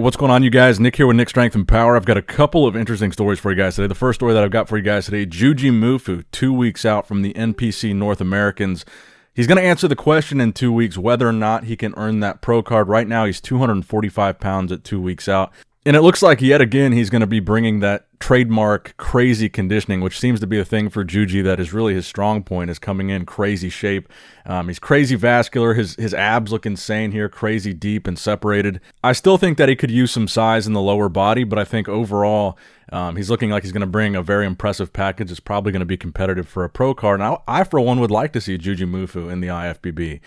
what's going on, you guys? Nick here with Nick Strength and Power. I've got a couple of interesting stories for you guys today. The first story that I've got for you guys today, JujiMufu, 2 weeks out from the NPC North Americans. He's going to answer the question in 2 weeks whether or not he can earn that pro card. Right now, he's 245 pounds at 2 weeks out. And it looks like yet again he's going to be bringing that trademark crazy conditioning, which seems to be a thing for Juji that is really his strong point, is coming in crazy shape. He's crazy vascular. His abs look insane here, crazy deep and separated. I still think that he could use some size in the lower body, but I think overall he's looking like he's going to bring a very impressive package. It's probably going to be competitive for a pro card. And I for one, would like to see JujiMufu in the IFBB.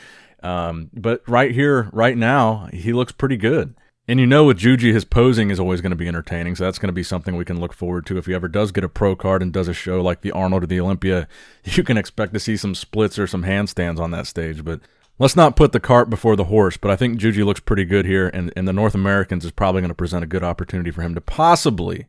But right here, right now, he looks pretty good. And you know with Juji, his posing is always going to be entertaining, so that's going to be something we can look forward to. If he ever does get a pro card and does a show like the Arnold or the Olympia, you can expect to see some splits or some handstands on that stage. But let's not put the cart before the horse. But I think Juji looks pretty good here, and the North Americans is probably going to present a good opportunity for him to possibly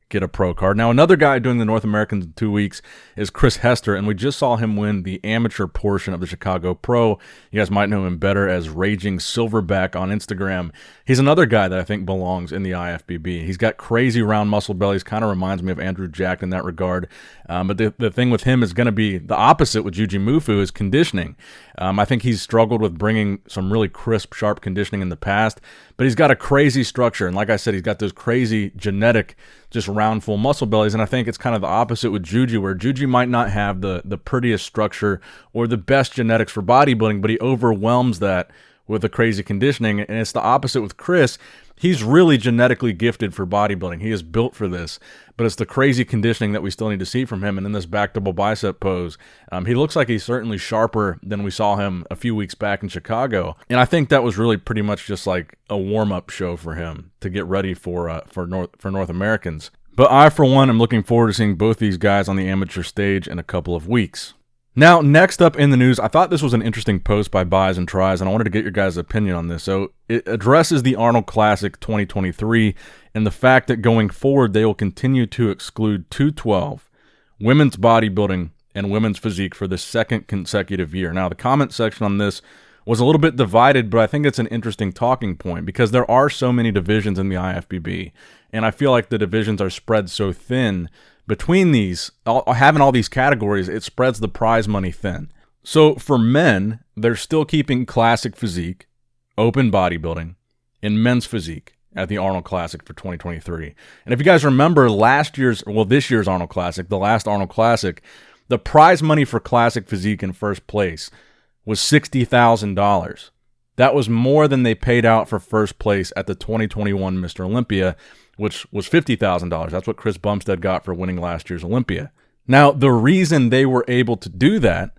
get a pro card. Now, another guy doing the North Americans in 2 weeks is Hester, and we just saw him win the amateur portion of the Chicago Pro. You guys might know him better as Raging Silverback on Instagram. He's another guy that I think belongs in the IFBB. He's got crazy round muscle bellies, kind of reminds me of Andrew Jack in that regard. But the thing with him is going to be the opposite with JujiMufu, is conditioning. I think he's struggled with bringing some really crisp, sharp conditioning in the past, but he's got a crazy structure. And like I said, he's got those crazy genetic, just round, full muscle bellies. And I think it's kind of the opposite with Juji, where Juji might not have the prettiest structure or the best genetics for bodybuilding, but he overwhelms that with the crazy conditioning. And it's the opposite with Chris. He's really genetically gifted for bodybuilding. He is built for this, but it's the crazy conditioning that we still need to see from him. And in this back double bicep pose, he looks like he's certainly sharper than we saw him a few weeks back in Chicago. And I think that was really pretty much just like a warm-up show for him to get ready for North Americans. But I, for one, am looking forward to seeing both these guys on the amateur stage in a couple of weeks. Now, next up in the news, I thought this was an interesting post by Buys and Tries, and I wanted to get your guys' opinion on this. So it addresses the Arnold Classic 2023 and the fact that going forward, they will continue to exclude 212, women's bodybuilding, and women's physique for the second consecutive year. Now, the comment section on this was a little bit divided, but I think it's an interesting talking point because there are so many divisions in the IFBB, and I feel like the divisions are spread so thin between these, having all these categories, it spreads the prize money thin. So for men, they're still keeping classic physique, open bodybuilding, and men's physique at the Arnold Classic for 2023. And if you guys remember this year's Arnold Classic, the last Arnold Classic, the prize money for classic physique in first place was $60,000. That was more than they paid out for first place at the 2021 Mr. Olympia, which was $50,000. That's what Chris Bumstead got for winning last year's Olympia. Now, the reason they were able to do that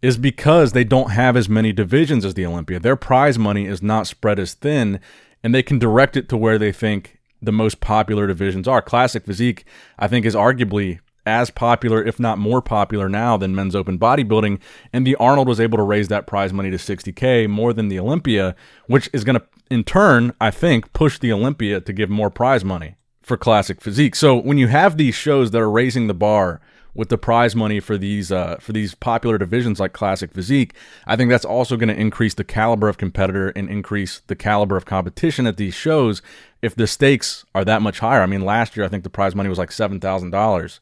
is because they don't have as many divisions as the Olympia. Their prize money is not spread as thin, and they can direct it to where they think the most popular divisions are. Classic physique, I think, is arguably as popular, if not more popular now than men's open bodybuilding, and the Arnold was able to raise that prize money to $60K more than the Olympia, which is going to, in turn, I think, push the Olympia to give more prize money for classic physique. So when you have these shows that are raising the bar with the prize money for these popular divisions like classic physique, I think that's also going to increase the caliber of competitor and increase the caliber of competition at these shows if the stakes are that much higher. I mean, last year I think the prize money was like $7,000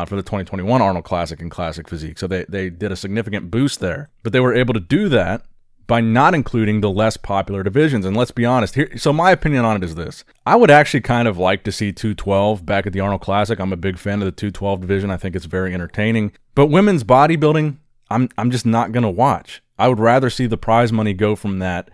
for the 2021 Arnold Classic and classic physique. So they did a significant boost there, but they were able to do that by not including the less popular divisions. And let's be honest here. So my opinion on it is this. I would actually kind of like to see 212 back at the Arnold Classic. I'm a big fan of the 212 division. I think it's very entertaining. But women's bodybuilding, I'm just not going to watch. I would rather see the prize money go from that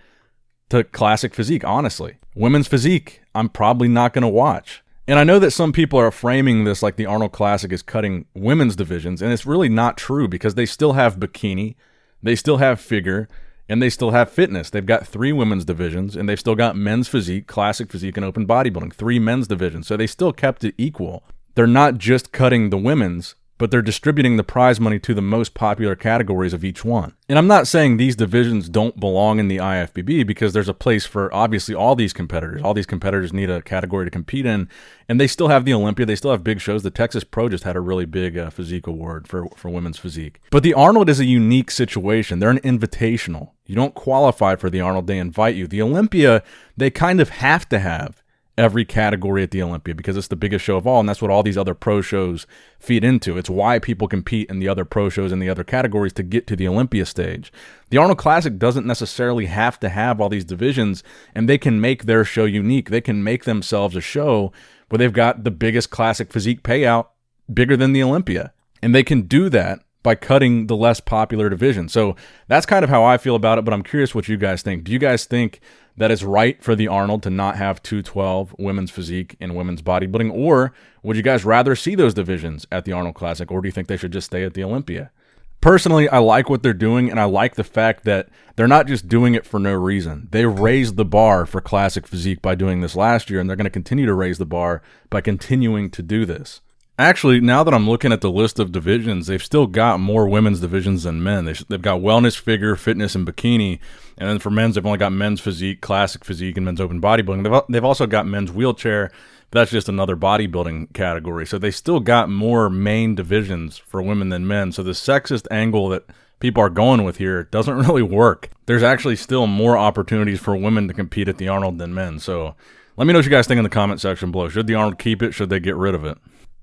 to classic physique, honestly. Women's physique, I'm probably not going to watch. And I know that some people are framing this like the Arnold Classic is cutting women's divisions, and it's really not true because they still have bikini, they still have figure, and they still have fitness. They've got 3 women's divisions, and they've still got men's physique, classic physique, and open bodybuilding. 3 men's divisions. So they still kept it equal. They're not just cutting the women's, but they're distributing the prize money to the most popular categories of each one. And I'm not saying these divisions don't belong in the IFBB because there's a place for obviously all these competitors. All these competitors need a category to compete in, and they still have the Olympia. They still have big shows. The Texas Pro just had a really big physique award for women's physique. But the Arnold is a unique situation. They're an invitational. You don't qualify for the Arnold, they invite you. The Olympia, they kind of have to have every category at the Olympia because it's the biggest show of all, and that's what all these other pro shows feed into. It's why people compete in the other pro shows and the other categories to get to the Olympia stage. The Arnold Classic doesn't necessarily have to have all these divisions, and they can make their show unique. They can make themselves a show where they've got the biggest classic physique payout, bigger than the Olympia, and they can do that by cutting the less popular division. So that's kind of how I feel about it, but I'm curious what you guys think. Do you guys think that it's right for the Arnold to not have 212 women's physique and women's bodybuilding, or would you guys rather see those divisions at the Arnold Classic, or do you think they should just stay at the Olympia? Personally, I like what they're doing, and I like the fact that they're not just doing it for no reason. They raised the bar for classic physique by doing this last year, and they're going to continue to raise the bar by continuing to do this. Actually, now that I'm looking at the list of divisions, they've still got more women's divisions than men. They've got wellness, figure, fitness, and bikini. And then for men's, they've only got men's physique, classic physique, and men's open bodybuilding. They've also got men's wheelchair, but that's just another bodybuilding category. So they still got more main divisions for women than men. So the sexist angle that people are going with here doesn't really work. There's actually still more opportunities for women to compete at the Arnold than men. So let me know what you guys think in the comment section below. Should the Arnold keep it? Should they get rid of it?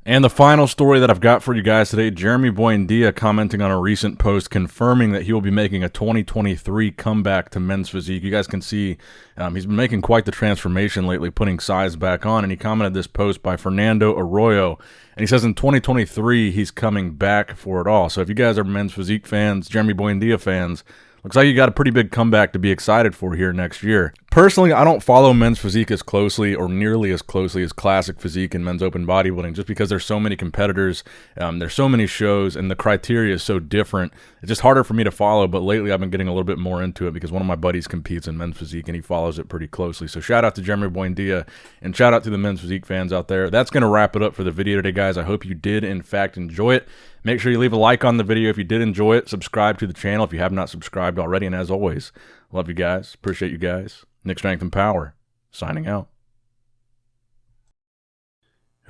And the final story that I've got for you guys today, Jeremy Buendia commenting on a recent post confirming that he will be making a 2023 comeback to men's physique. You guys can see he's been making quite the transformation lately, putting size back on, and he commented this post by Fernando Arroyo, and he says in 2023 he's coming back for it all. So if you guys are men's physique fans, Jeremy Buendia fans, looks like you got a pretty big comeback to be excited for here next year. Personally, I don't follow men's physique as closely or nearly as closely as classic physique and men's open bodybuilding just because there's so many competitors, there's so many shows, and the criteria is so different. It's just harder for me to follow, but lately I've been getting a little bit more into it because one of my buddies competes in men's physique and he follows it pretty closely. So shout out to Jeremy Buendia and shout out to the men's physique fans out there. That's going to wrap it up for the video today, guys. I hope you did, in fact, enjoy it. Make sure you leave a like on the video if you did enjoy it. Subscribe to the channel if you have not subscribed already. And as always, love you guys. Appreciate you guys. Nick Strength and Power, signing out.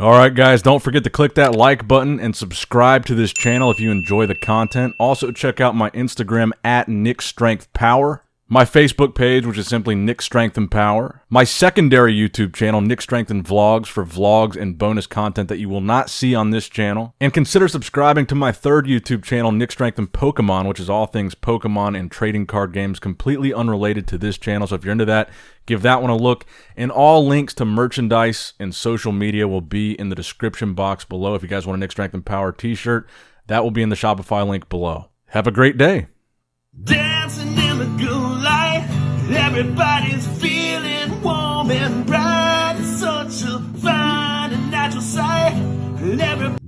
All right, guys, don't forget to click that like button and subscribe to this channel if you enjoy the content. Also, check out my Instagram at Nick Strength Power. My Facebook page, which is simply Nick Strength and Power. My secondary YouTube channel, Nick Strength and Vlogs, for vlogs and bonus content that you will not see on this channel. And consider subscribing to my third YouTube channel, Nick Strength and Pokemon, which is all things Pokemon and trading card games, completely unrelated to this channel. So if you're into that, give that one a look. And all links to merchandise and social media will be in the description box below. If you guys want a Nick Strength and Power t-shirt, that will be in the Shopify link below. Have a great day. Dancing in the good light, everybody's feeling warm and bright. It's such a fine and natural sight.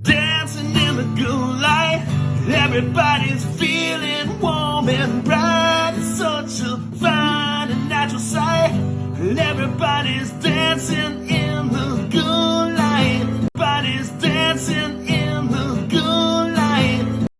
Dancing in the good light, everybody's feeling warm and bright. It's such a fine and natural sight. Everybody's dancing